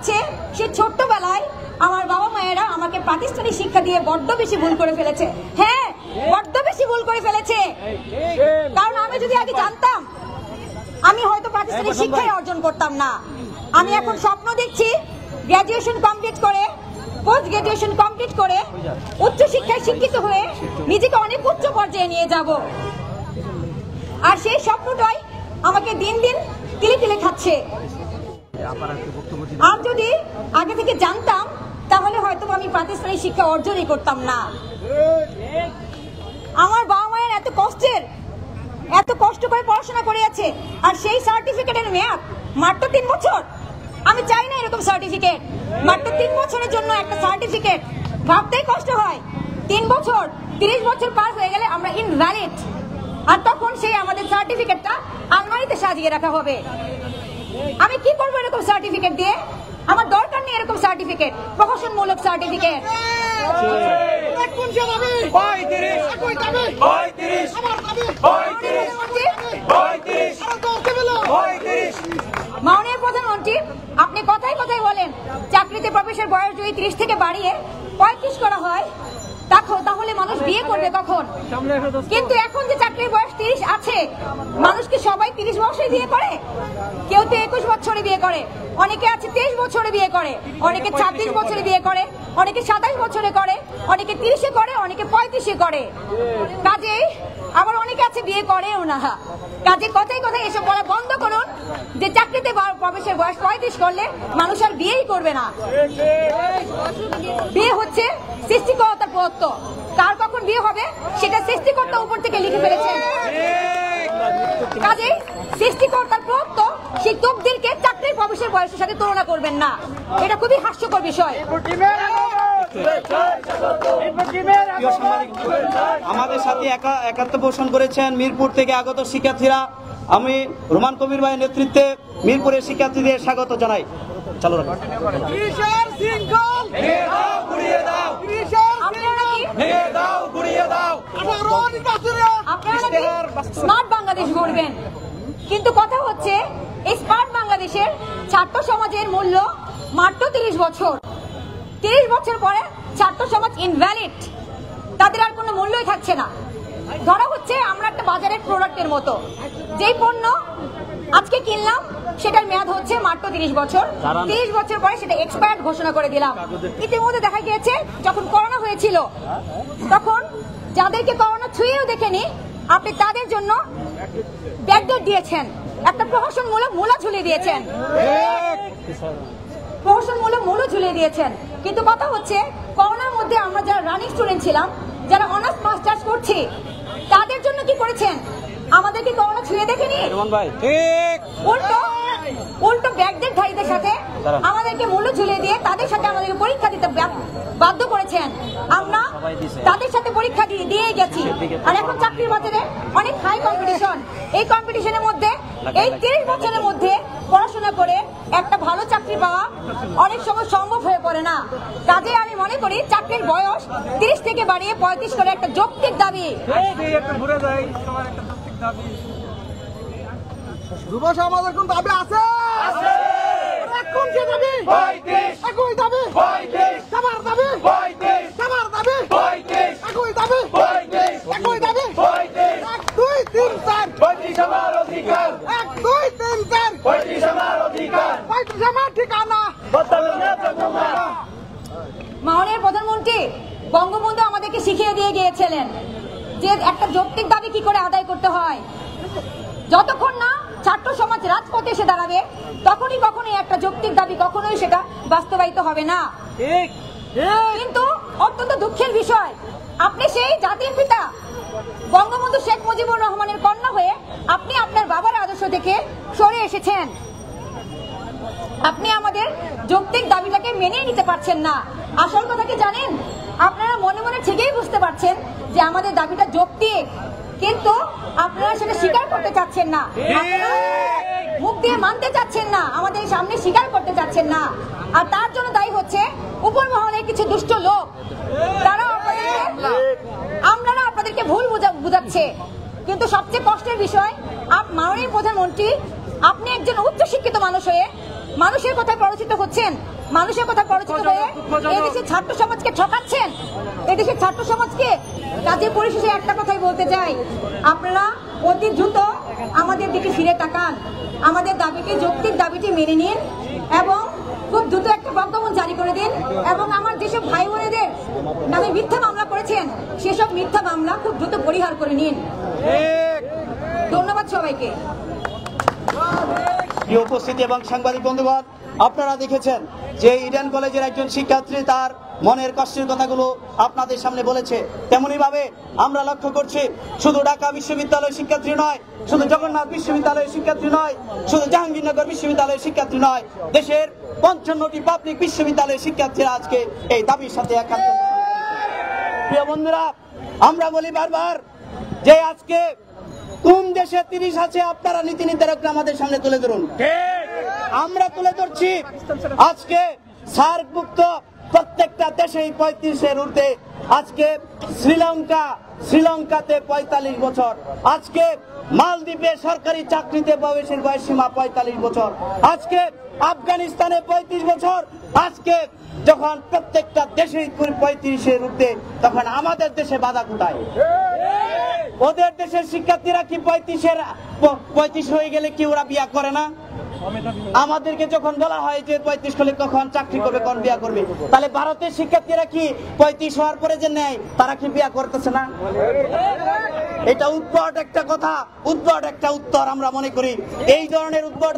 হচ্ছে সে ছোট্টবেলায় আমার বাবা মায়েরা আমাকে প্রাতিষ্ঠানিক শিক্ষা দিয়ে বড্ড বেশি ভুল করে ফেলেছে। হ্যাঁ, বড্ড বেশি ভুল করে ফেলেছে। কারণ আমি যদি আগে জানতাম, আমি হয়তো প্রাতিষ্ঠানিক শিক্ষাই অর্জন করতাম না। আমি এখন স্বপ্ন দেখছি গ্র্যাজুয়েশন কমপ্লিট করে, পোস্ট গ্র্যাজুয়েশন কমপ্লিট করে উচ্চ শিক্ষায় শিক্ষিত হয়ে নিজেকে অনেক উচ্চ পর্যায়ে নিয়ে যাব। আর সেই স্বপ্নটাই আমাকে দিন দিন তিলে তিলে খাচ্ছে। আর যদি আগে থেকে জানতাম তাহলে হয়তো আমি প্রাতিষ্ঠানিক শিক্ষা অর্জনই করতাম না। আমার বাবা মায়ের এত কষ্ট করে পড়াশোনা করে আছে, আর সেই সার্টিফিকেটের মেয়াদ মাত্র 3 বছর। আমি চাই না এরকম সার্টিফিকেট। মাত্র 3 বছরের জন্য একটা সার্টিফিকেট, ভাবতেই কষ্ট হয়। 3 বছর, 30 বছর পার হয়ে গেলে আমরা ইনভ্যালিড। আর তখন সেই আমাদের সার্টিফিকেটটা আলমারিতে সাজিয়ে রাখা হবে। আমি কি করবো এরকম সার্টিফিকেট দিয়ে? আমার দরকার নেই এরকম সার্টিফিকেট, প্রহসনমূলক সার্টিফিকেট। মাননীয় প্রধানমন্ত্রী, আপনি কথায় কথায় বলেন চাকরিতে প্রবেশের বয়স যদি 30 থেকে বাড়িয়ে 35 করা হয় তাহলে মানুষ বিয়ে করবে কখন? কিন্তু এখন যে চাকরির বয়স 30 আছে, মানুষ কি সবাই 30 বছরে বিয়ে করে? কেউ তো 21 বছরে বিয়ে করে, অনেকে আছে 23 বছরে বিয়ে করে, অনেকে 26 বছরে বিয়ে করে, অনেকে 27 বছরে করে, অনেকে 30-এ করে, অনেকে 35-এ করে। কাজেই আবার অনেকে আছে বিয়ে করেও না। কাজে কথায় কথায় এসব বলা বন্ধ করুন যে চাকরিতে প্রবেশের বয়স 35 করলে মানুষ আর বিয়েই করবে না। বিয়ে হচ্ছে সৃষ্টিকর্তার প্রদত্ত। কার কখন বিয়ে হবে সেটা সৃষ্টিকর্তা উপর থেকে লিখে ফেলেছেন। কাজে সৃষ্টিকর্তার প্রদত্ত সেই তকদিরকে চাকরির প্রবেশের বয়সের সাথে তুলনা করবেন না। এটা খুবই হাস্যকর বিষয়। আমাদের সাথে একাত্ম পোষণ করেছেন মিরপুর থেকে আগত শিক্ষার্থীরা। আমি রোমান কবির ভাইয়ের নেতৃত্বে মিরপুরের শিক্ষার্থীদের স্বাগত জানাই। চালু রাখুন। স্মার্ট বাংলাদেশ গড়বেন, কিন্তু কথা হচ্ছে এই স্মার্ট বাংলাদেশের ছাত্র সমাজের মূল্য মাত্র 30 বছর। 30 বছর পরে ছাত্র সমাজ ইনভ্যালিড, তাদের আর কোনো মূল্যই থাকছে না। ধরা হচ্ছে আমরা একটা বাজারের প্রোডাক্টের মতো, যেই পণ্য আজকে কিনলাম সেটার মেয়াদ হচ্ছে মাত্র 30 বছর। 30 বছর পরে সেটা এক্সপায়ার্ড ঘোষণা করে দিলাম। ইতিমধ্যে দেখা গিয়েছে যখন করোনা হয়েছিল তখন যাদেরকে করোনা ছুঁয়েও দেখেনি আপনি তাদের জন্য ব্যাকডেট দিয়েছেন, একটা প্রহসনমূলক মূল্য ঝুলিয়ে দিয়েছেন, প্রহসনমূলক মূল্য ঝুলিয়ে দিয়েছেন। কিন্তু কথা হচ্ছে করোনার মধ্যে আমরা যারা রানিং স্টুডেন্ট ছিলাম, যারা অনার্স মাস্টার্স করছি, তাদের জন্য কি করেছেন? আমাদেরকে করোনা ছুঁয়ে দেখেনি। উল্টো ব্যাকডেটধারীদের সাথে আমাদেরকে মূল্য ঝুলিয়ে দিয়ে তাদের সাথে আমাদেরকে পরীক্ষা দিতে বাধ্য করেছেন। আমরা তাদের সাথে পরীক্ষা দিয়ে গেছি। আর এখন চাকরির বাজারে অনেক হাই কম্পিটিশন। এই কম্পিটিশনের মধ্যে এই 30 বছরের মধ্যে পড়াশোনা করে একটা ভালো চাকরি পাওয়া অনেক সময় সম্ভব হয়ে পড়ে না। কাজে আমি মনে করি চাকরির বয়স 30 থেকে বাড়িয়ে 35 করে একটা যৌক্তিক দাবি। আমাদের কোন দাবি আছে? কোন যে দাবি? একই দাবি। সবার দাবি। সবার দাবি। একই দাবি। একই দাবি। 1 2 3 4 35 আমার অধিকার। 1 2 3 4 35 আমার অধিকার। 35 আমার ঠিকানা। মাননীয় প্রধানমন্ত্রী বঙ্গবন্ধু আমাদেরকে শিখিয়ে দিয়ে গিয়েছিলেন যে একটা যৌক্তিক দাবি কি করে আদায় করতে হয়। যতক্ষণ না ছাত্র সমাজ রাজপথে এসে দাঁড়াবে কখনোই একটা যৌক্তিক দাবি কখনোই সেটা বাস্তবায়িত হবে না। কিন্তু অত্যন্ত দুঃখের বিষয়, আপনি সেই জাতির পিতা বঙ্গবন্ধু শেখ মুজিবুর রহমানের কন্যা হয়ে আপনি আপনার বাবার আদর্শ থেকে সরে এসেছেন। আপনি আমাদের যৌক্তিক দাবিটাকে মেনে নিতে পারছেন না। আসল কথা কি জানেন? আপনারা মনে মনে ঠিকই বুঝতে পারছেন যে আমাদের দাবিটা যৌক্তিক, কিন্তু আপনারা সেটা স্বীকার করতে চাচ্ছেন না, মুখ দিয়ে মানতে চাচ্ছেন না, আমাদের সামনে স্বীকার করতে চাচ্ছেন না। আর তার জন্য দায়ী হচ্ছে উপর মহলের কিছু দুষ্ট লোক। তারা আপনাদেরকে ভুল বুঝাচ্ছে। কিন্তু সবচেয়ে কষ্টের বিষয়, মাননীয় প্রধানমন্ত্রী, আপনি একজন উচ্চশিক্ষিত মানুষ হয়ে মানুষের কথায় পরিচিত হচ্ছেন, মানুষের কথা পরিচিত হয়ে এদেশের ছাত্র সমাজকে ঠকাচ্ছেন, এদেশের ছাত্র সমাজকে। কাজে পরিশেষে একটা কথাই বলতে চাই, আপনারা অতি দ্রুত আমাদের দিকে ফিরে তাকান, আমাদের দাবিটি, যৌক্তিক দাবিটি মেনে নিন এবং খুব দ্রুত একটা প্রজ্ঞাপন জারি করে দিন এবং আমার যেসব ভাই বোনেদের নামে মিথ্যা মামলা করেছেন সেসব মিথ্যা মামলা খুব দ্রুত পরিহার করে নিন। ধন্যবাদ সবাইকে। প্রিয় উপস্থিতি এবং সাংবাদিক বন্ধুগণ, আপনারা দেখেছেন যে ইডেন কলেজের একজন শিক্ষার্থী তার মনের কষ্টের কথাগুলো আপনাদের সামনে বলেছে। তেমনি ভাবে আমরা লক্ষ্য করছি শুধু ঢাকা বিশ্ববিদ্যালয়ের শিক্ষার্থী নয়, শুধু জগন্নাথ বিশ্ববিদ্যালয়ের শিক্ষার্থী নয়, শুধু জাহাঙ্গীরনগর বিশ্ববিদ্যালয়ের শিক্ষার্থী নয়, দেশের 55টি পাবলিক বিশ্ববিদ্যালয়ের শিক্ষার্থীরা আজকে এই দাবির সাথে একাত্ম। প্রিয় বন্ধুরা, আমরা বলি বারবার যে আজকে কোন দেশে 30 আছে আপনারা নীতি নির্ধারকরা আমাদের সামনে তুলে ধরুন। আমরা তুলে ধরছি আজকে সার্কভুক্ত প্রত্যেকটা দেশেই 35-এর ঊর্ধ্বে। আজকে শ্রীলঙ্কাতে 45 বছর, আজকে মালদ্বীপে সরকারি চাকরিতে প্রবেশের বয়স সীমা 45 বছর, আজকে আফগানিস্তানে 35 বছর। আজকে যখন প্রত্যেকটা দেশেই 35-এর ঊর্ধ্বে, তখন আমাদের দেশে বাধা কোথায়? ওদের দেশের শিক্ষার্থীরা কি 35 হয়ে গেলে কি ওরা বিয়া করে না? আমাদেরকে যখন বলা হয় যে 35 হলে কখন চাকরি করবে, কখন বিয়া করবে, তাহলে ভারতের শিক্ষার্থীরা কি 35 হওয়ার পরে যে নেয় তারা কি বিয়া করতেছে না? এটা উদ্ভট একটা কথা, উদ্ভট একটা উত্তর আমরা মনে করি। এই ধরনের উদ্ভট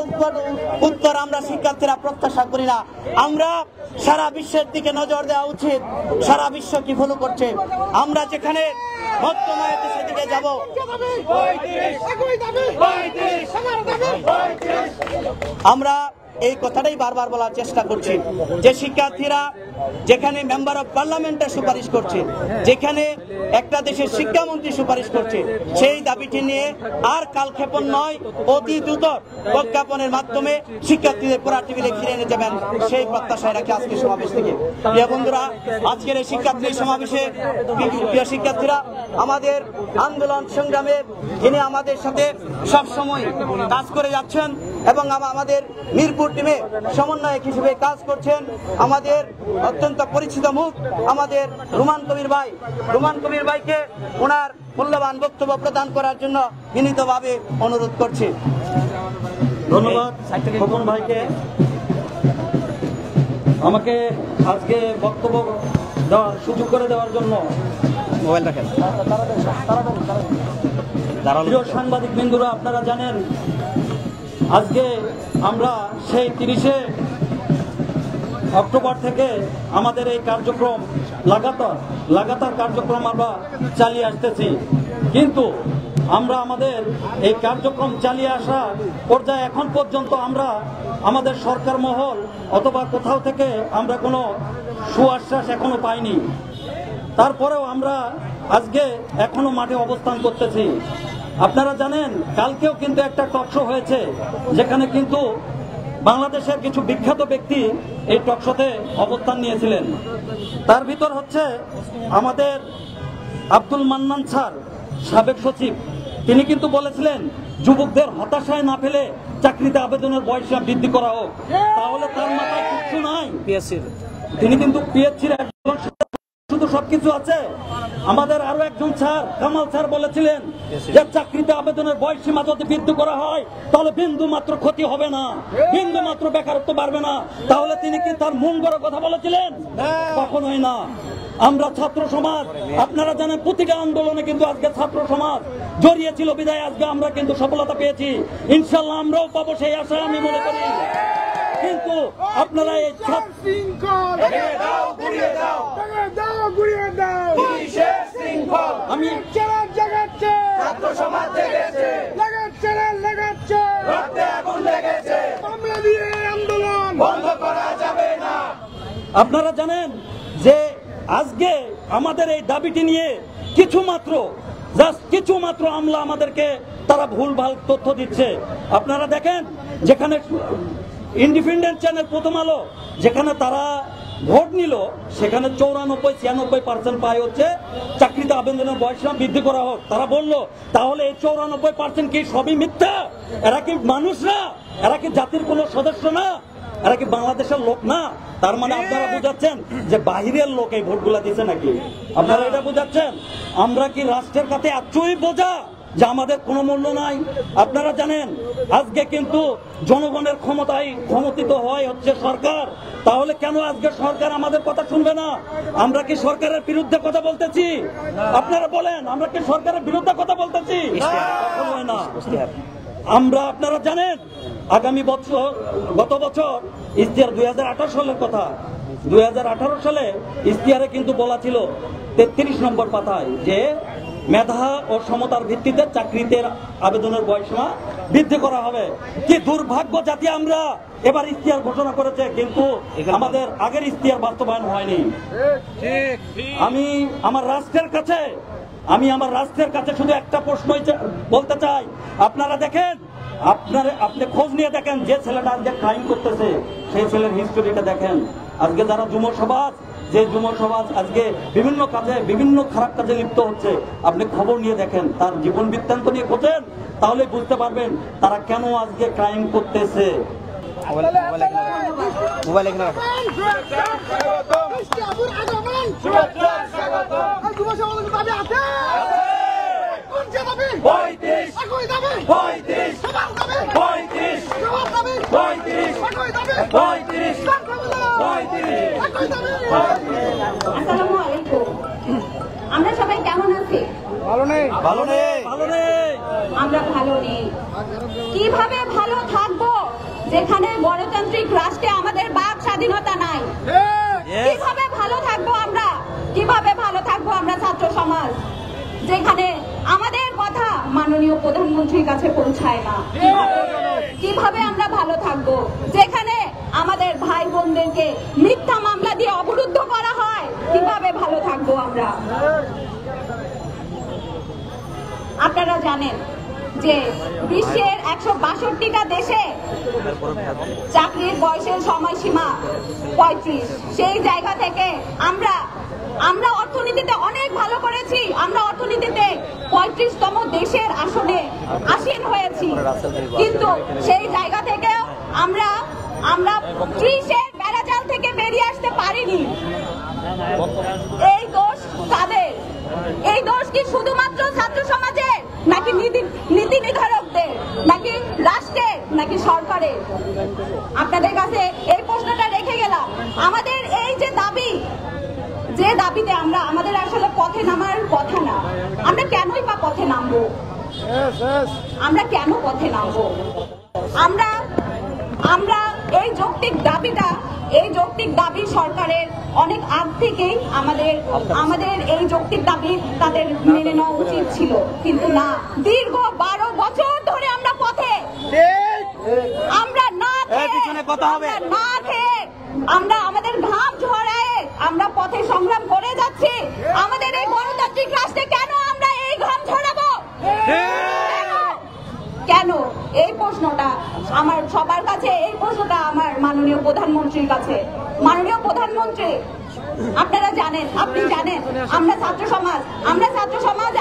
উত্তর আমরা শিক্ষার্থীরা প্রত্যাশা করি না। আমরা সারা বিশ্বের দিকে নজর দেওয়া উচিত, সারা বিশ্ব কি ফলো করছে। আমরা যেখানে বর্তমানে দেশের দিকে যাব, আমরা এই কথাটাই বারবার বলার চেষ্টা করছি যে শিক্ষার্থীরা যেখানে মেম্বার অফ পার্লামেন্টের সুপারিশ করছে, যেখানে একটা দেশের শিক্ষামন্ত্রী সুপারিশ করছে, সেই দাবিটি নিয়ে আর কালক্ষেপণ নয়, অতি দ্রুত প্রজ্ঞাপনের মাধ্যমে শিক্ষার্থীদের পুরা টেবিলে ফিরে এনে যাবেন, সেই প্রত্যাশায় রাখি আজকের সমাবেশ থেকে। প্রিয় বন্ধুরা, আজকের এই শিক্ষার্থী সমাবেশে প্রিয় শিক্ষার্থীরা আমাদের আন্দোলন সংগ্রামে যিনি আমাদের সাথে সবসময় কাজ করে যাচ্ছেন এবং আমাদের মিরপুর টিমে সমন্বয়ক হিসেবে কাজ করছেন আমাদের অত্যন্ত পরিচিত মুখ আমাদের রুমান কবির ভাই। রুমান কবির ভাইকে ওনার মূল্যবান বক্তব্য প্রদান করার জন্য বিনীতভাবে অনুরোধ করছি। ধন্যবাদ খোকন ভাইকে আমাকে আজকে বক্তব্য দেওয়ার সুযোগ করে দেওয়ার জন্য। মোবাইল রাখেন। প্রিয় সাংবাদিক বন্ধুরা, আপনারা জানেন আজকে আমরা সেই 30 অক্টোবর থেকে আমাদের এই কার্যক্রম লাগাতার কার্যক্রম আমরা চালিয়ে আসতেছি, কিন্তু আমরা আমাদের এই কার্যক্রম চালিয়ে আসা পর্যায়ে এখন পর্যন্ত আমরা আমাদের সরকার মহল অথবা কোথাও থেকে আমরা কোনো সুআশ্বাস এখনো পাইনি। তারপরেও আমরা আজকে এখনো মাঠে অবস্থান করতেছি। আপনারা জানেন কালকেও কিন্তু একটা টকশো হয়েছে, যেখানে কিন্তু বাংলাদেশের কিছু বিখ্যাত ব্যক্তি এই টকশোতে অবস্থান নিয়েছিলেন। তার ভিতর হচ্ছে আমাদের আব্দুল মান্নান স্যার, সাবেক সচিব। তিনি কিন্তু বলেছিলেন যুবকদের হতাশায় না ফেলে চাকরিতে আবেদনের বয়স বৃদ্ধি করা হোক। তাহলে তার মাথায় কিছু নাই। তিনি কিন্তু পিএসসির একজন শুধু সবকিছু আছে। আমাদের আরো একজন স্যার কামাল স্যার বলেছিলেন যে চাকরিতে আবেদনের বয়স সীমা যদি বৃদ্ধি করা হয় তাহলে বিন্দু মাত্র ক্ষতি হবে না, বিন্দু মাত্র বেকারত্ব বাড়বে না। তাহলে তিনি কি তার মন গড়া কথা বলেছিলেন? কখনোই না। আমরা ছাত্র সমাজ, আপনারা জানেন প্রতিটা আন্দোলনে কিন্তু আজকে ছাত্র সমাজ জড়িয়ে ছিল, বিদায় আজকে আমরা কিন্তু সফলতা পেয়েছি। ইনশাল্লাহ আমরাও পাবো সেই আশা আমি মনে করি। কিন্তু আপনারা এই আমি আপনারা জানেন যে আজকে আমাদের এই দাবিটি নিয়ে কিছু মাত্র আমলা আমাদেরকে তারা ভুলভাল তথ্য দিচ্ছে। আপনারা দেখেন যেখানে ইন্ডিপেন্ডেন্ট চ্যানেল প্রথম আলো যেখানে তারা ভোট নিল সেখানে 94-96% পায় হচ্ছে চাকরিতে আবেদনের বয়স বৃদ্ধি করা হোক। তারা বললো তাহলে এই 94% কি সবই মিথ্যা? এরা কি মানুষ না? এরা কি জাতির কোনো সদস্য না? এরা কি বাংলাদেশের লোক না? তার মানে আপনারা বুঝাচ্ছেন যে বাহিরের লোক এই ভোটগুলা দিচ্ছে নাকি? আপনারা এটা বুঝাচ্ছেন? আমরা কি রাষ্ট্রের কাছে এতই বোঝা যে আমাদের কোনো মূল্য নাই? আপনারা জানেন আজকে কিন্তু জনগণের ক্ষমতিত হয় হচ্ছে সরকার। তাহলে কেন আজকে সরকার আমাদের কথা শুনবে না? আমরা কি সরকারের বিরুদ্ধে কথা বলতেছি? আপনারা বলেন, আমরা কি সরকারের বিরুদ্ধে কথা বলতেছি? না। আমরা, আপনারা জানেন আগামী বছর, গত বছর ইশতেহার 2018 সালের কথা, 2018 সালে ইশতেহারে কিন্তু বলা ছিল 33 নম্বর পাতায় যে মেধা ও সমতার ভিত্তিতে চাকরিতে আবেদনের বয়সীমা বৃদ্ধি করা হবে। কি দুর্ভাগ্য জাতি আমরা! এবার ইশতেহার ঘোষণা করেছে কিন্তু আমাদের আগের ইশতেহার বাস্তবায়ন হয়নি। আমি আমার রাষ্ট্রের কাছে শুধু একটা প্রশ্নই বলতে চাই, আপনারা দেখেন, আপনি খোঁজ নিয়ে দেখেন যে ছেলেটা আজকে ক্রাইম করতেছে সেই ছেলের হিস্টোরিটা দেখেন। আজকে যারা যুব সমাজ আজকে বিভিন্ন কাজে, বিভিন্ন খারাপ কাজে লিপ্ত হচ্ছে, আপনি খবর নিয়ে দেখেন, তার জীবন বৃত্তান্ত নিয়ে খোঁজেন, তাহলে বুঝতে পারবেন তারা কেন আজকে ক্রাইম করতেছে। আসসালামু আলাইকুম। আমরা সবাই কেমন আছি? ভালো নেই। আমরা ভালো নেই। কিভাবে ভালো থাকবো যেখানে গণতান্ত্রিক রাষ্ট্রে আমাদের বাক স্বাধীনতা নাই? কিভাবে ভালো থাকবো আমরা? কিভাবে ভালো থাকবো আমরা ছাত্র সমাজ যেখানে আমাদের কথা মাননীয় প্রধানমন্ত্রীর কাছে পৌঁছায় না? কিভাবে আমরা ভালো থাকবো যেখানে আমাদের ভাই বোনদেরকে মিথ্যা মামলা দিয়ে অবরুদ্ধ করা হয়? কিভাবে ভালো থাকবো আমরা? আপনারা জানেন যে বিশ্বের 162টা দেশে চাকরির বয়সের সময়সীমা 35। সেই জায়গা থেকে আমরা অর্থনীতিতে অনেক ভালো করেছি। আমরা অর্থনীতিতে 35তম দেশের আসনে আসীন হয়েছি, কিন্তু সেই জায়গা থেকে আমরা 30-এর বেড়াজাল থেকে বেরিয়ে আসতে পারিনি। এই দোষ কাদের? এই দোষ কি শুধুমাত্র ছাত্র সমাজের, নাকি নীতি নির্ধারকদের, নাকি রাষ্ট্রের, নাকি সরকারের? আপনাদের কাছে এই প্রশ্নটা রেখে গেলাম। আমাদের এই যে দাবিতে আমাদের আসলে পথে নামার কথা না। আমরা কেনই বা পথে নামবো? আমরা কেন পথে নামবো? আমরা এই যৌক্তিক দাবি সরকারের অনেক আগ থেকেই আমাদের এই যৌক্তিক দাবি তাদের মেনে নেওয়া উচিত ছিল, কিন্তু না। দীর্ঘ 12 বছর ধরে আমরা পথে, আমরা আমাদের ঘাম ঝরায় আমরা পথে সংগ্রাম করে যাচ্ছি। আমাদের এই গণতান্ত্রিক রাষ্ট্রে কেন আমরা এই ঘাম ঝরাবো? কেন? এই প্রশ্নটা আমার সবার কাছে, এই প্রশ্নটা আমার মাননীয় প্রধানমন্ত্রীর কাছে। মাননীয় প্রধানমন্ত্রী, আপনারা জানেন, আপনি জানেন আমরা ছাত্র সমাজ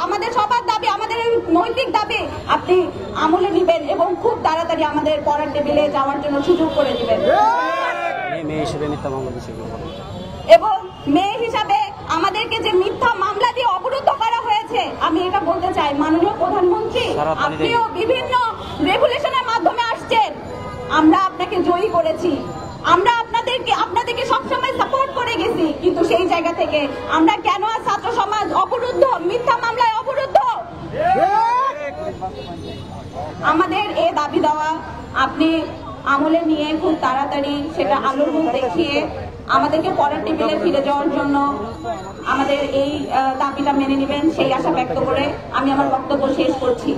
আমাদের সবার দাবি, আমাদের নৈতিক দাবি আপনি আমলে নিবেন এবং খুব তাড়াতাড়ি আমাদের পড়ার টেবিলে যাওয়ার জন্য সুযোগ করে দিবেন। এবং মেয়ে হিসাবে আমাদেরকে যে মিথ্যা মামলা দিয়ে অবরুদ্ধ করা হয়েছে, আমি এটা বলতে চাই মাননীয় প্রধানমন্ত্রী, আপনিও বিভিন্ন রেগুলেশনের মাধ্যমে আসছেন, আমরা আপনাকে জয়ী করেছি, আমরা আপনাদেরকে সবসময় সাপোর্ট করে গেছি, কিন্তু সেই জায়গা থেকে আমরা কেন আর ছাত্র সমাজ অবরুদ্ধ, মিথ্যা মামলায় অবরুদ্ধ? আমাদের এই দাবি দেওয়া আপনি আমলে নিয়ে খুব তাড়াতাড়ি সেটা আলোর মুখ দেখিয়ে আমাদেরকে পরের টেবিলে ফিরে যাওয়ার জন্য আমাদের এই দাবিটা মেনে নেবেন, সেই আশা ব্যক্ত করে আমি আমার বক্তব্য শেষ করছি।